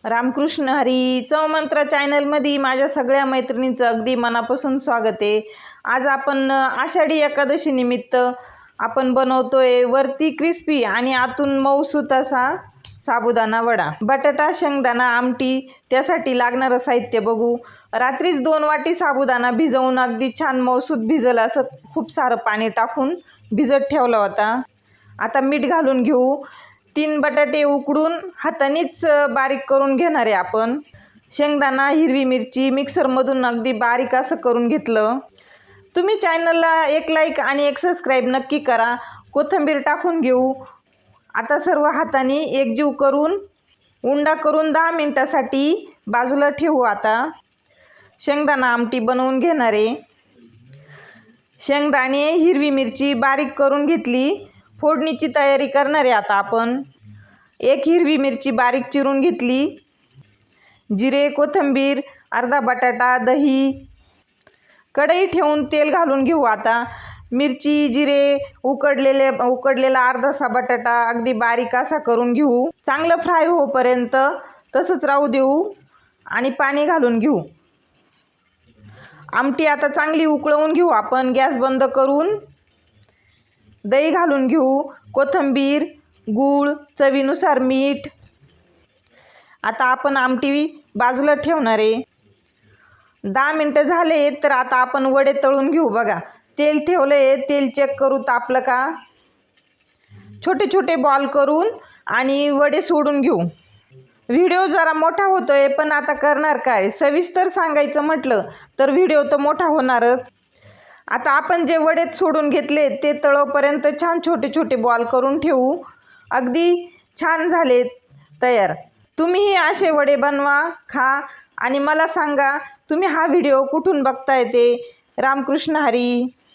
रामकृष्ण हरी चवमंत्र चॅनलमध्ये माझ्या सगळ्या मैत्रिणींचं अगदी मनापासून स्वागत आहे। आज आपण आषाढी एकादशी निमित्त आपण बनवतोय वरती क्रिस्पी आणि आतून मऊसूत असा साबुदाणा वडा। बटाटा शेंगदाणा आमटी त्यासाठी लागणारं साहित्य बघू। रात्रीच 2 वाटी साबुदाणा भिजवून अगदी छान मऊसूत भिजल असं खूप सारं पाणी टाकून भिजत ठेवला होता। आता मीठ घालून घेऊ। 3 बटाटे उकडून हातानेच बारीक करून घेणार आहे आपण। शेंगदाणा हिरवी मिरची मिक्सरमधून अगदी बारीक असं करून घेतलं। तुम्ही चॅनलला एक लाईक आणि एक सबस्क्राईब नक्की करा। कोथिंबीर टाकून घेऊ। आता सर्व हाताने एकजीव करून उंडा करून 10 मिनिटासाठी बाजूला ठेवू। आता शेंगदाणा आमटी बनवून घेणार आहे। शेंगदाणे हिरवी मिरची बारीक करून घेतली। फोडणीची तयारी करणार आहे आता आपण। 1 हिरवी मिरची बारीक चिरून घेतली। जिरे कोथिंबीर अर्धा बटाटा दही कढई ठेवून तेल घालून घेऊ। आता मिरची जिरे उकडलेला अर्धासा बटाटा अगदी बारीक असा करून घेऊ। चांगलं फ्राय होईपर्यंत तसंच राहू देऊ आणि पाणी घालून घेऊ। आमटी आता चांगली उकळवून घेऊ आपण। गॅस बंद करून दही घालून घेऊ। कोथिंबीर गूळ चवीनुसार मीठ। आता आपण आमटी बाजूला ठेवणार आहे। 10 मिनिटं झाले तर आता आपण वडे तळून घेऊ। बघा तेल ठेवले, तेल चेक करू तापलं का। छोटे छोटे बॉल करून आणि वडे सोडून घेऊ। व्हिडिओ जरा मोठा होतोय पण आता करणार काय, सविस्तर सांगायचं म्हटलं तर व्हिडिओ तर मोठा होणारच। आता आपण जे वडे सोडून घेतले ते तळोपर्यंत छान छोटे छोटे बॉल करून ठेवू। अगदी छान झाले तयार। तुम्हीही असे वडे बनवा, खा आणि मला सांगा तुम्ही हा व्हिडिओ कुठून बघताय ते। रामकृष्ण हरी।